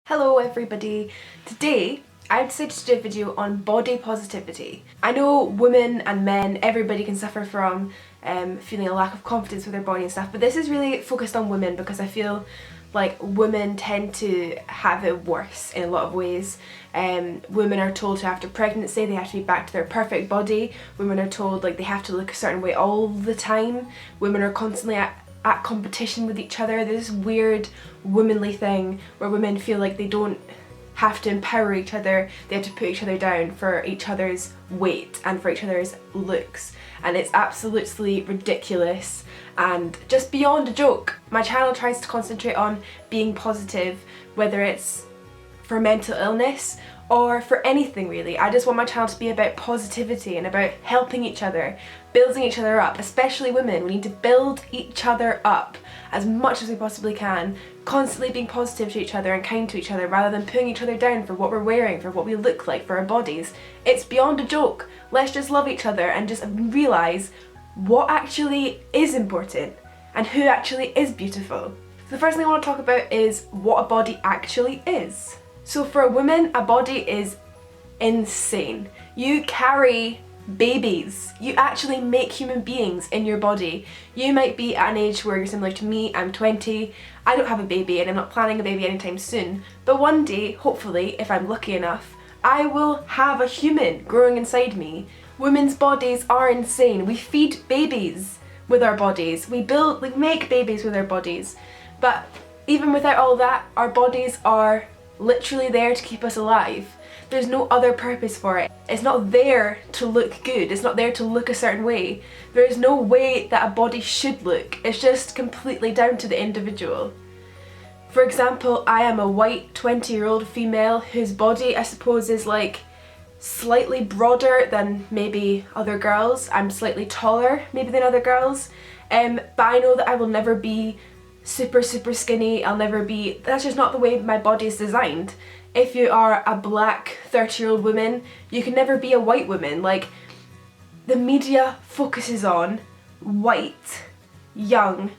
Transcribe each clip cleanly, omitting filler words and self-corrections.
Hello everybody! Today I decided to do a video on body positivity. I know women and men, everybody can suffer from feeling a lack of confidence with their body and stuff, but this is really focused on women because I feel like women tend to have it worse in a lot of ways. Women are told after pregnancy they have to be back to their perfect body. Women are told like they have to look a certain way all the time. Women are constantly at competition with each other. There's this weird womanly thing where women feel like they don't have to empower each other, they have to put each other down for each other's weight and for each other's looks, and it's absolutely ridiculous and just beyond a joke. My channel tries to concentrate on being positive, whether it's for mental illness or for anything really. I just want my channel to be about positivity and about helping each other, building each other up, especially women. We need to build each other up as much as we possibly can, constantly being positive to each other and kind to each other rather than putting each other down for what we're wearing, for what we look like, for our bodies. It's beyond a joke. Let's just love each other and just realise what actually is important and who actually is beautiful. The first thing I want to talk about is what a body actually is. So for a woman, a body is insane. You carry babies. You actually make human beings in your body. You might be at an age where you're similar to me. I'm 20. I don't have a baby and I'm not planning a baby anytime soon. But one day, hopefully, if I'm lucky enough, I will have a human growing inside me. Women's bodies are insane. We feed babies with our bodies. We make babies with our bodies. But even without all that, our bodies are literally there to keep us alive. There's no other purpose for it. It's not there to look good. It's not there to look a certain way. There is no way that a body should look. It's just completely down to the individual. For example, I am a white 20-year-old female whose body I suppose is like slightly broader than maybe other girls. I'm slightly taller maybe than other girls. But I know that I will never be super skinny. That's just not the way my body is designed. If you are a black 30-year-old woman, you can never be a white woman. Like, the media focuses on white, young,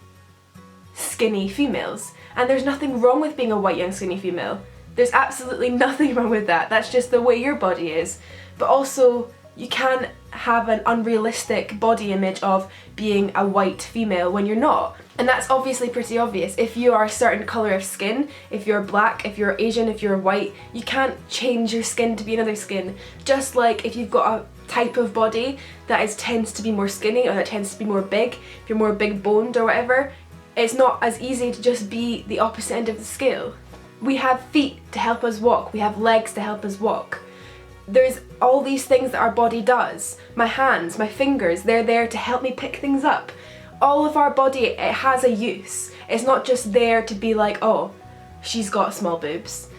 skinny females. And there's nothing wrong with being a white, young, skinny female. There's absolutely nothing wrong with that. That's just the way your body is. But also, you can't have an unrealistic body image of being a white female when you're not. And that's obviously pretty obvious. If you are a certain colour of skin, if you're black, if you're Asian, if you're white, you can't change your skin to be another skin. Just like if you've got a type of body that tends to be more skinny or that tends to be more big, if you're more big boned or whatever, it's not as easy to just be the opposite end of the scale. We have feet to help us walk, we have legs to help us walk. There's all these things that our body does. My hands, my fingers, they're there to help me pick things up. All of our body, it has a use. It's not just there to be like, oh, she's got small boobs,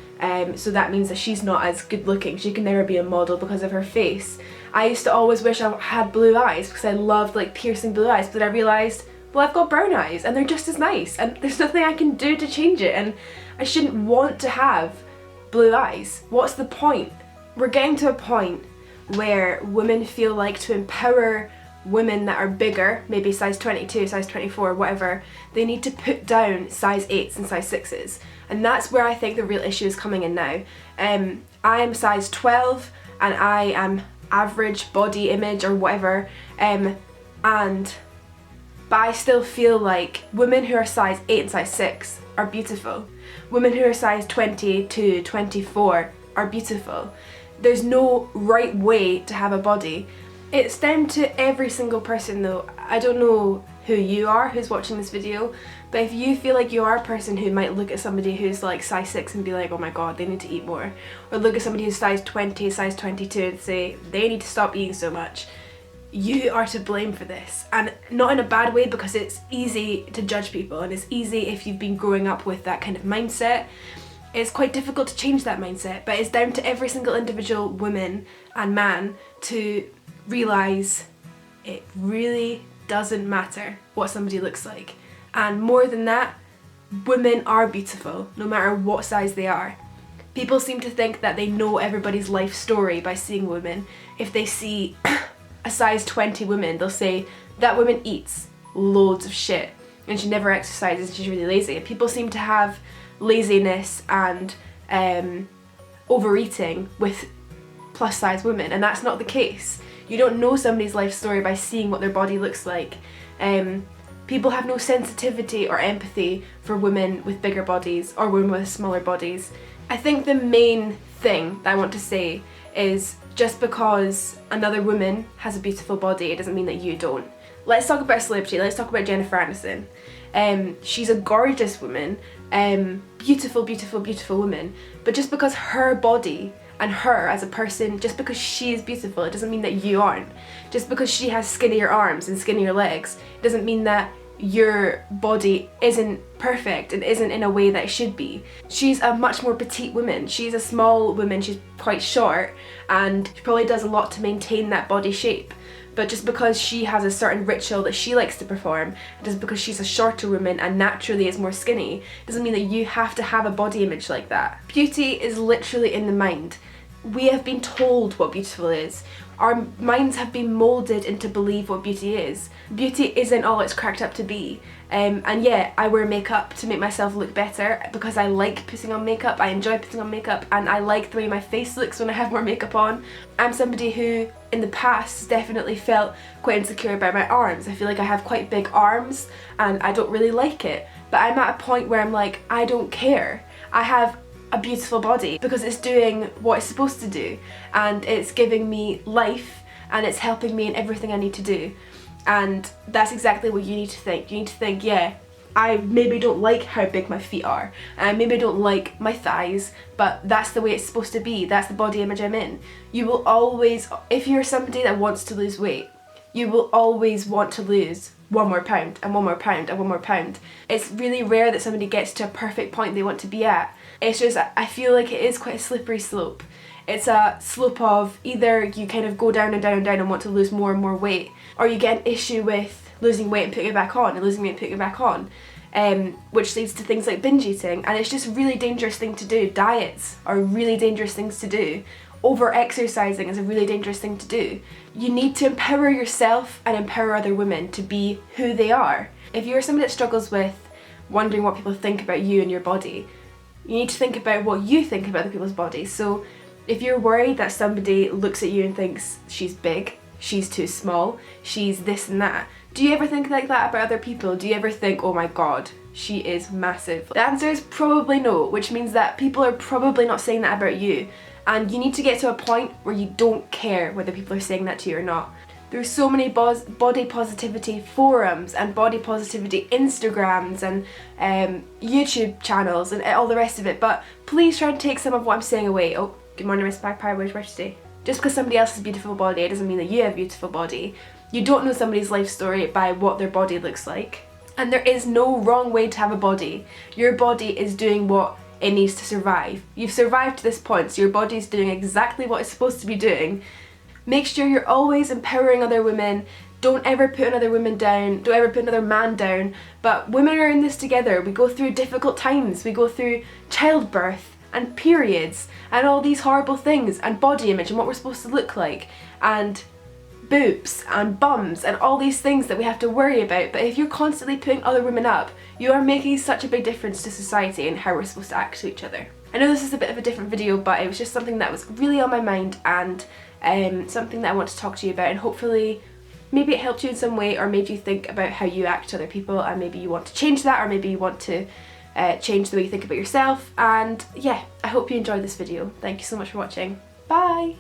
so that means that she's not as good looking. She can never be a model because of her face. I used to always wish I had blue eyes because I loved like piercing blue eyes, but I realised, well, I've got brown eyes and they're just as nice and there's nothing I can do to change it, and I shouldn't want to have blue eyes. What's the point? We're getting to a point where women feel like to empower women that are bigger, maybe size 22, size 24, whatever, they need to put down size 8s and size 6s. And that's where I think the real issue is coming in now. I am size 12 and I am average body image or whatever, but I still feel like women who are size 8 and size 6 are beautiful. Women who are size 20 to 24 are beautiful. There's no right way to have a body. It's down to every single person though. I don't know who you are who's watching this video, but if you feel like you are a person who might look at somebody who's like size 6 and be like, oh my god, they need to eat more, or look at somebody who's size 20, size 22 and say they need to stop eating so much, you are to blame for this. And not in a bad way, because it's easy to judge people and it's easy if you've been growing up with that kind of mindset. It's quite difficult to change that mindset, but it's down to every single individual woman and man to realise it really doesn't matter what somebody looks like. And more than that, women are beautiful no matter what size they are. People seem to think that they know everybody's life story by seeing women. If they see a size 20 woman, they'll say that woman eats loads of shit and she never exercises and she's really lazy. People seem to have laziness and overeating with plus size women, and that's not the case. You don't know somebody's life story by seeing what their body looks like. People have no sensitivity or empathy for women with bigger bodies or women with smaller bodies. I think the main thing that I want to say is just because another woman has a beautiful body, it doesn't mean that you don't. Let's talk about celebrity, let's talk about Jennifer Aniston. She's a gorgeous woman, beautiful, beautiful, beautiful woman, but just because her body and her as a person, just because she is beautiful, it doesn't mean that you aren't. Just because she has skinnier arms and skinnier legs, it doesn't mean that your body isn't perfect and isn't in a way that it should be. She's a much more petite woman. She's a small woman, she's quite short, and she probably does a lot to maintain that body shape. But just because she has a certain ritual that she likes to perform, just because she's a shorter woman and naturally is more skinny, doesn't mean that you have to have a body image like that. Beauty is literally in the mind. We have been told what beautiful is. Our minds have been moulded into believe what beauty is. Beauty isn't all it's cracked up to be. And yeah, I wear makeup to make myself look better because I like putting on makeup, I enjoy putting on makeup, and I like the way my face looks when I have more makeup on. I'm somebody who in the past definitely felt quite insecure about my arms. I feel like I have quite big arms and I don't really like it. But I'm at a point where I'm like, I don't care. I have a beautiful body because it's doing what it's supposed to do, and it's giving me life, and it's helping me in everything I need to do. And that's exactly what you need to think. You need to think, yeah, I maybe don't like how big my feet are, and I maybe don't like my thighs, but that's the way it's supposed to be. That's the body image I'm in. You will always, if you're somebody that wants to lose weight, you will always want to lose 1 more pound and 1 more pound and 1 more pound. It's really rare that somebody gets to a perfect point they want to be at. It's just, I feel like it is quite a slippery slope. It's a slope of either you kind of go down and down and down and want to lose more and more weight, or you get an issue with losing weight and putting it back on, and losing weight and putting it back on, which leads to things like binge eating, and it's just a really dangerous thing to do. Diets are really dangerous things to do. Over-exercising is a really dangerous thing to do. You need to empower yourself and empower other women to be who they are. If you're somebody that struggles with wondering what people think about you and your body, you need to think about what you think about other people's bodies. So if you're worried that somebody looks at you and thinks she's big, she's too small, she's this and that, do you ever think like that about other people? Do you ever think, oh my god, she is massive? The answer is probably no, which means that people are probably not saying that about you. And you need to get to a point where you don't care whether people are saying that to you or not. There's so many body positivity forums and body positivity Instagrams and YouTube channels and all the rest of it, but please try and take some of what I'm saying away. Oh, good morning, Miss Magpie, where's your today? Just because somebody else has a beautiful body, it doesn't mean that you have a beautiful body. You don't know somebody's life story by what their body looks like. And there is no wrong way to have a body. Your body is doing what it needs to survive. You've survived to this point, so your body's doing exactly what it's supposed to be doing. Make sure you're always empowering other women. Don't ever put another woman down, don't ever put another man down. But women are in this together. We go through difficult times. We go through childbirth and periods and all these horrible things, and body image and what we're supposed to look like, and boobs and bums and all these things that we have to worry about. But if you're constantly putting other women up, you are making such a big difference to society and how we're supposed to act to each other. I know this is a bit of a different video, but it was just something that was really on my mind, and something that I want to talk to you about, and hopefully maybe it helped you in some way, or made you think about how you act to other people, and maybe you want to change that, or maybe you want to change the way you think about yourself. And yeah, I hope you enjoyed this video. Thank you so much for watching. Bye!